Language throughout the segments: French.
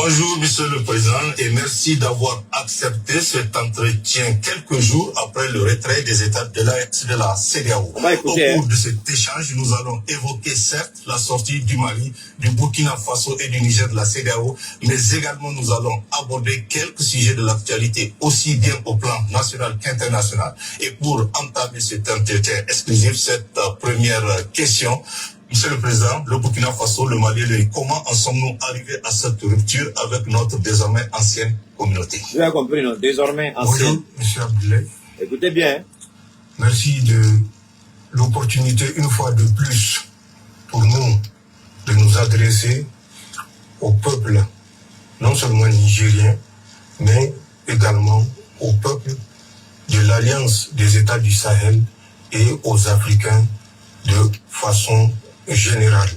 Bonjour, Monsieur le Président, et merci d'avoir accepté cet entretien quelques jours après le retrait des États de la CEDEAO. Au cours de cet échange, nous allons évoquer certes la sortie du Mali, du Burkina Faso et du Niger de la CEDEAO, mais également nous allons aborder quelques sujets de l'actualité, aussi bien au plan national qu'international. Et pour entamer cet entretien exclusif, cette première question, Monsieur le Président, le Burkina Faso, le Mali, comment en sommes-nous arrivés à cette rupture avec notre désormais ancienne communauté? Vous avez compris, non? Désormais ancienne. Bonjour, Monsieur Abdoulaye. Écoutez bien. Merci de l'opportunité, une fois de plus, pour nous, de nous adresser au peuple, non seulement nigérien, mais également au peuple de l'Alliance des États du Sahel et aux Africains de façon générale.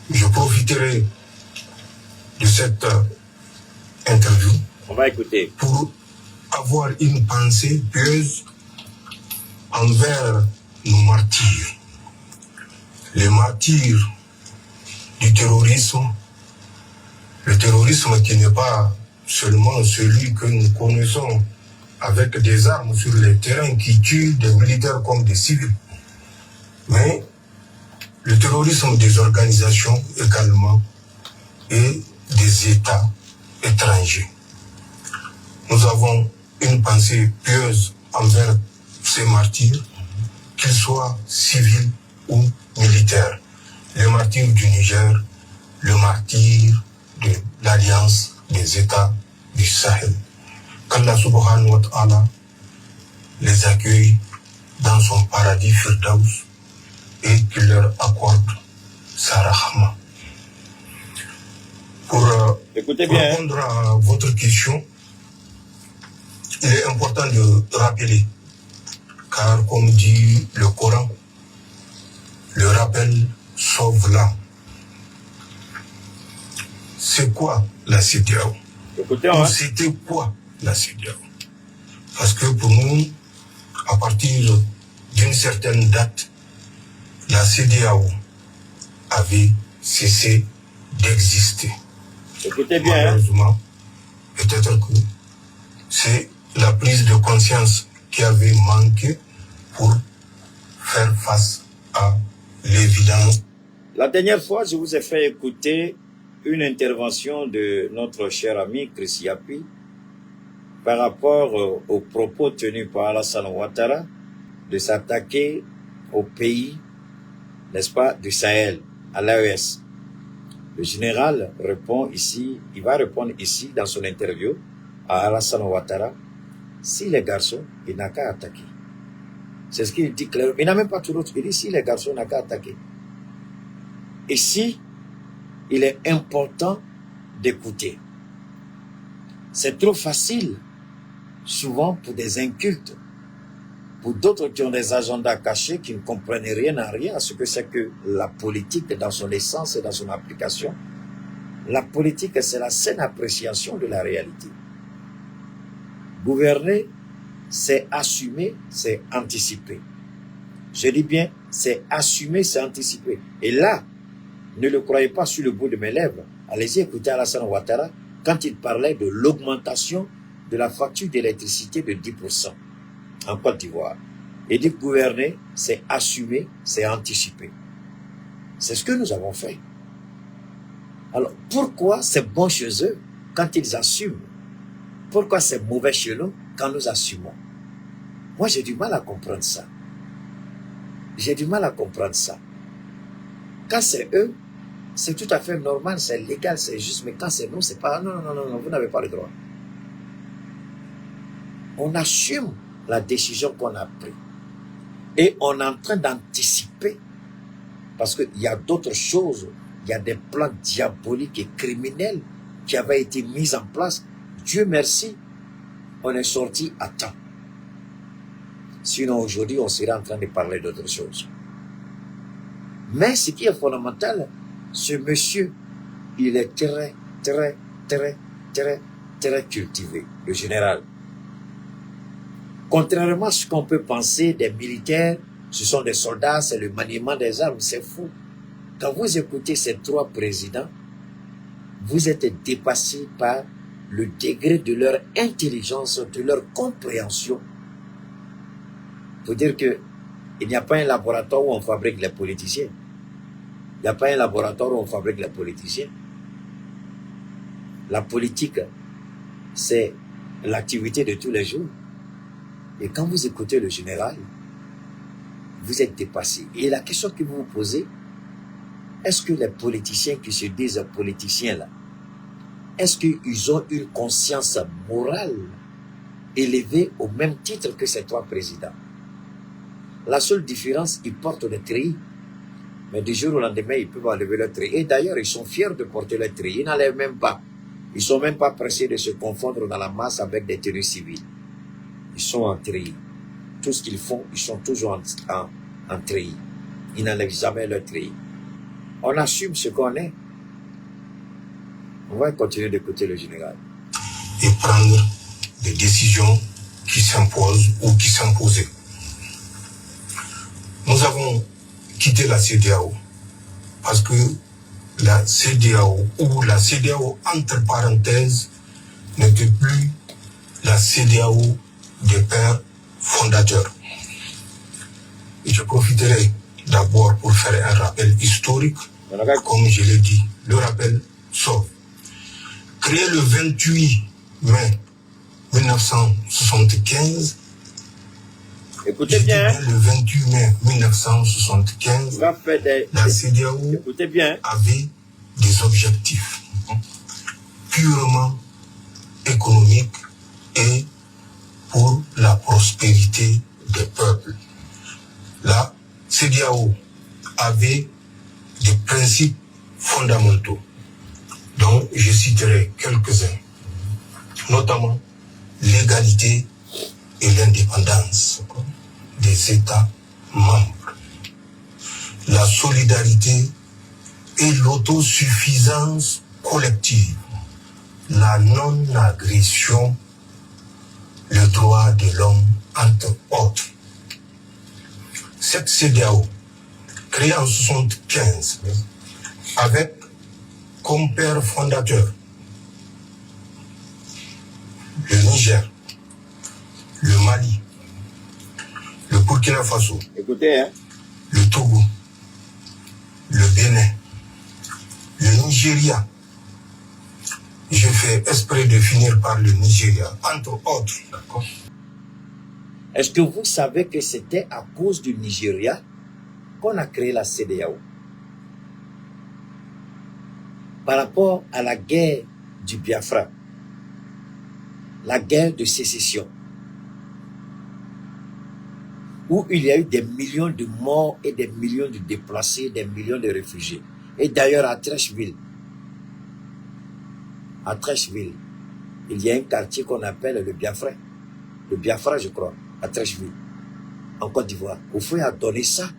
Je profiterai de cette interview. On va écouter. Pour avoir une pensée pieuse envers nos martyrs. Les martyrs du terrorisme. Le terrorisme qui n'est pas seulement celui que nous connaissons avec des armes sur les terrains qui tuent des militaires comme des civils. Mais le terrorisme des organisations également et des États étrangers. Nous avons une pensée pieuse envers ces martyrs, qu'ils soient civils ou militaires. Le martyr du Niger, le martyr de l'Alliance des États du Sahel. Qu'Allah subhanahu wa ta'ala les accueille dans son paradis Firdaus et qu'il leur accorde sa rahma. Pour répondre à votre question, il est important de rappeler, car comme dit le Coran, le rappel sauve l'âme. C'est quoi la CEDEAO? C'était quoi la CEDEAO? Parce que pour nous, à partir d'une certaine date, la CEDEAO avait cessé d'exister. Écoutez bien. Malheureusement, peut-être que c'est la prise de conscience qui avait manqué pour faire face à l'évidence. La dernière fois, je vous ai fait écouter une intervention de notre cher ami Chris Yapi par rapport aux propos tenus par Alassane Ouattara de s'attaquer au pays, n'est-ce pas, du Sahel, à l'AES. Le général répond ici, il va répondre ici dans son interview à Alassane Ouattara, si les garçons, il n'a qu'à attaquer. C'est ce qu'il dit clairement. Il n'a même pas tout l'autre. Il dit si les garçons n'a qu'à attaquer. Ici, il est important d'écouter. C'est trop facile, souvent pour des incultes, pour d'autres qui ont des agendas cachés, qui ne comprennent rien à rien à ce que c'est que la politique dans son essence et dans son application. La politique, c'est la saine appréciation de la réalité. Gouverner, c'est assumer, c'est anticiper. Je dis bien, c'est assumer, c'est anticiper. Et là, ne le croyez pas sur le bout de mes lèvres. Allez-y écouter Alassane Ouattara quand il parlait de l'augmentation de la facture d'électricité de 10% en Côte d'Ivoire. Il dit que gouverner, c'est assumer, c'est anticiper. C'est ce que nous avons fait. Alors, pourquoi c'est bon chez eux quand ils assument? Pourquoi c'est mauvais chez nous quand nous assumons? Moi, j'ai du mal à comprendre ça. J'ai du mal à comprendre ça. Quand c'est eux, c'est tout à fait normal, c'est légal, c'est juste, mais quand c'est nous, c'est pas, non, vous n'avez pas le droit. On assume la décision qu'on a prise. Et on est en train d'anticiper, parce qu'il y a d'autres choses, il y a des plans diaboliques et criminels qui avaient été mis en place. Dieu merci, on est sorti à temps. Sinon aujourd'hui, on serait en train de parler d'autres choses. Mais ce qui est fondamental, ce monsieur, il est très cultivé, le général. Contrairement à ce qu'on peut penser des militaires, ce sont des soldats, c'est le maniement des armes, c'est fou. Quand vous écoutez ces trois présidents, vous êtes dépassé par le degré de leur intelligence, de leur compréhension. Pour dire que il n'y a pas un laboratoire où on fabrique les politiciens. Il n'y a pas un laboratoire où on fabrique les politiciens. La politique, c'est l'activité de tous les jours. Et quand vous écoutez le général, vous êtes dépassé. Et la question que vous vous posez, est-ce que les politiciens qui se disent politiciens là, est-ce qu'ils ont une conscience morale élevée au même titre que ces trois présidents? La seule différence, ils portent le treillis. Mais du jour au lendemain, ils peuvent enlever le treillis. Et d'ailleurs, ils sont fiers de porter le treillis. Ils n'enlèvent même pas. Ils ne sont même pas pressés de se confondre dans la masse avec des tenues civiles. Ils sont en treillis. Tout ce qu'ils font, ils sont toujours en treillis. Ils n'enlèvent jamais le treillis. On assume ce qu'on est. On va continuer d'écouter le général. Et prendre des décisions qui s'imposent ou qui s'imposaient. Nous avons quitté la CEDEAO parce que la CEDEAO ou la CEDEAO entre parenthèses n'était plus la CEDEAO des pères fondateurs. Et je profiterai d'abord pour faire un rappel historique, comme je l'ai dit. Le rappel sort. Créé le 28 mai 1975, écoutez bien. Le 28 mai 1975, la CEDEAO avait des objectifs purement économiques et pour la prospérité des peuples. La CEDEAO avait des principes fondamentaux dont je citerai quelques-uns, notamment l'égalité et l'indépendance des États membres, la solidarité et l'autosuffisance collective, la non-agression, le droit de l'homme, entre autres. Cette CEDEAO, créée en 1975, avec comme père fondateur le Niger, le Mali, le Burkina Faso, écoutez, le Togo, le Bénin, le Nigeria. Je fais exprès de finir par le Nigeria, entre autres. Est-ce que vous savez que c'était à cause du Nigeria qu'on a créé la CEDEAO? Par rapport à la guerre du Biafra, la guerre de sécession, où il y a eu des millions de morts et des millions de déplacés, des millions de réfugiés. Et d'ailleurs à Trècheville, il y a un quartier qu'on appelle le Biafra. Le Biafra, je crois, à Trècheville, en Côte d'Ivoire. Oufoué a donné ça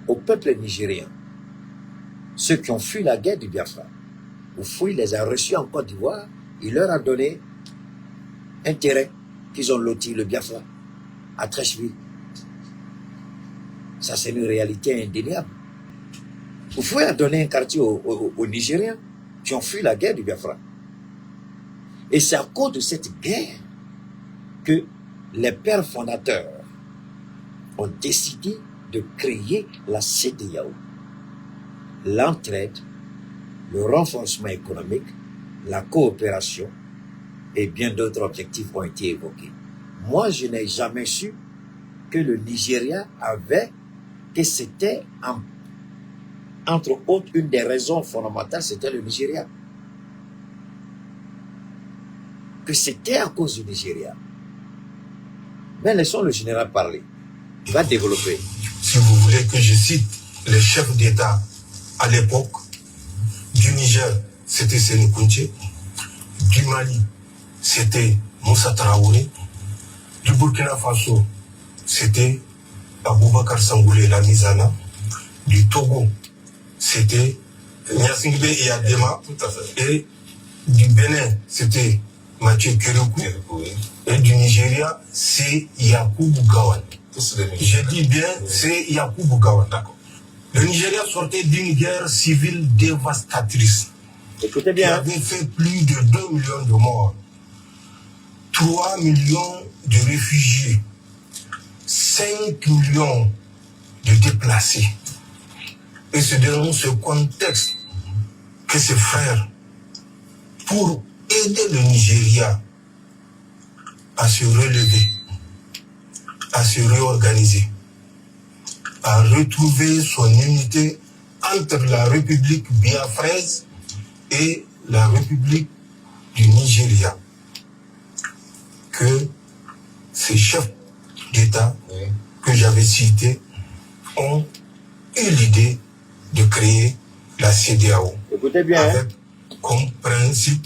au peuple nigérien. Ceux qui ont fui la guerre du Biafra. Oufoué les a reçus en Côte d'Ivoire. Il leur a donné un terrain qu'ils ont loti, le Biafra, à Trècheville. Ça, c'est une réalité indéniable. Oufoué a donné un quartier aux Nigériens qui ont fui la guerre du Biafra. Et c'est à cause de cette guerre que les pères fondateurs ont décidé de créer la CEDEAO. L'entraide, le renforcement économique, la coopération et bien d'autres objectifs ont été évoqués. Moi, je n'ai jamais su que le Nigeria avait, que c'était, entre autres, une des raisons fondamentales, c'était le Nigeria. Que c'était à cause du Nigeria. Mais laissons le général parler. Il va développer. Si vous voulez que je cite les chefs d'État à l'époque, du Niger, c'était Sékou Touré, du Mali, c'était Moussa Traoré, du Burkina Faso, c'était Aboubakar Sangoulé Lamizana, du Togo, c'était Gnassingbé Eyadema, et du Bénin, c'était Mathieu Kérékou, et du Nigeria, c'est Yakubu Gowon. Je dis bien, c'est Yakubu Gowon. Le Nigeria sortait d'une guerre civile dévastatrice. Écoutez qui bien. avait fait plus de 2 millions de morts, 3 millions de réfugiés, 5 millions de déplacés. Et c'est dans ce contexte que ses frères, pour aider le Nigeria à se relever, à se réorganiser, à retrouver son unité entre la République biafraise et la République du Nigeria, que ces chefs d'État que j'avais cités ont eu l'idée de créer la CEDEAO. Écoutez bien. Avec comme principe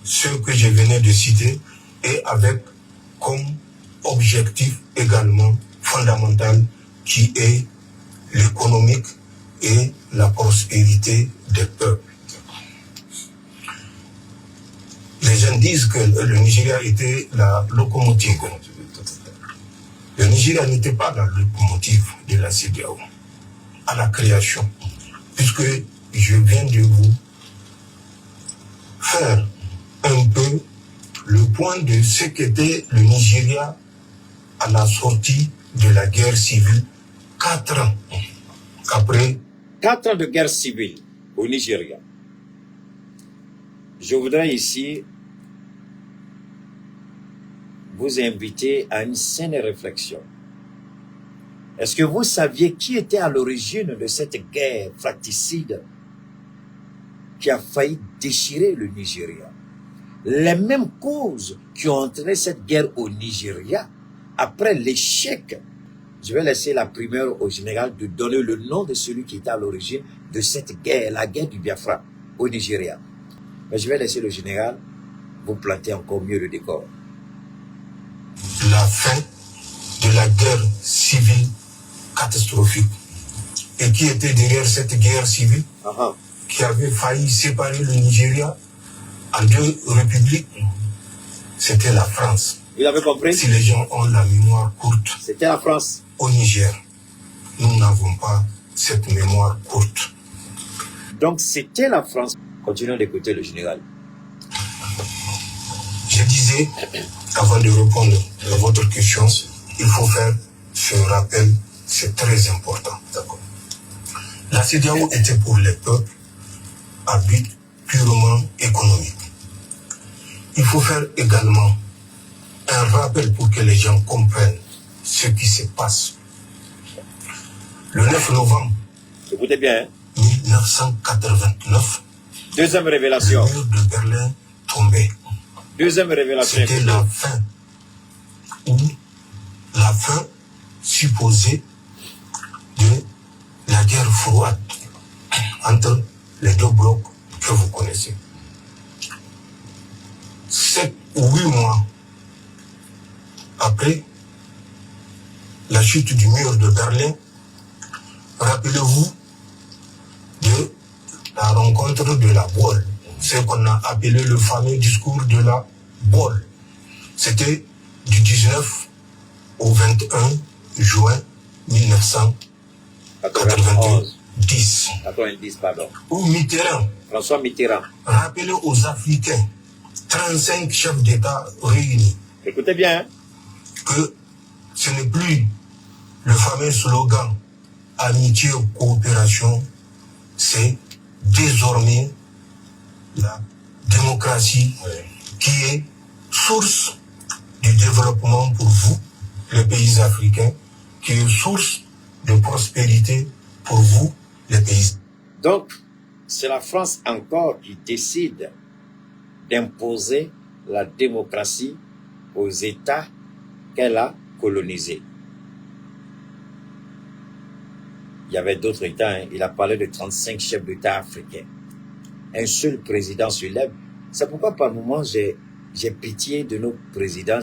ce que je venais de citer et avec comme objectif également fondamental qui est l'économique et la prospérité des peuples. Les gens disent que le Nigeria était la locomotive. Le Nigeria n'était pas la locomotive de la CEDEAO à la création, puisque je viens de vous faire un peu le point de ce qu'était le Nigeria à la sortie de la guerre civile, 4 ans après. 4 ans de guerre civile au Nigeria. Je voudrais ici vous inviter à une saine réflexion. Est-ce que vous saviez qui était à l'origine de cette guerre fratricide qui a failli déchirer le Nigeria? Les mêmes causes qui ont entraîné cette guerre au Nigeria, après l'échec, je vais laisser la primeur au général de donner le nom de celui qui était à l'origine de cette guerre, la guerre du Biafra au Nigeria. Mais je vais laisser le général vous planter encore mieux le décor. La fin de la guerre civile catastrophique. Et qui était derrière cette guerre civile qui avait failli séparer le Nigeria en 2 républiques, c'était la France. Vous avez compris? Si les gens ont la mémoire courte, c'était la France. Au Niger, nous n'avons pas cette mémoire courte. Donc c'était la France. Continuons d'écouter le général. Je disais, avant de répondre à votre question, il faut faire ce rappel, c'est très important. La CEDEAO était pour les peuples à but purement économique. Il faut faire également un rappel pour que les gens comprennent ce qui se passe. Le 9 novembre écoutez bien, 1989, deuxième révélation. Le mur de Berlin tombait. Deuxième révélation. C'était la fin, ou la fin supposée de la guerre froide entre les 2 blocs que vous connaissez. 7 ou 8 mois après la chute du mur de Berlin, rappelez-vous de la rencontre de la Bolle, ce qu'on a appelé le fameux discours de la Bolle. C'était du 19 au 21 juin 1990. 90, pardon. Où Mitterrand, François Mitterrand, rappelait aux Africains, 35 chefs d'État réunis, écoutez bien, que ce n'est plus le fameux slogan amitié, coopération, c'est désormais la démocratie qui est source du développement pour vous, les pays africains, qui est source de prospérité pour vous, les pays. Donc, c'est la France encore qui décide d'imposer la démocratie aux États qu'elle a colonisés. Il y avait d'autres États, hein. Il a parlé de 35 chefs d'État africains. Un seul président se lève. C'est pourquoi par moments j'ai pitié de nos présidents.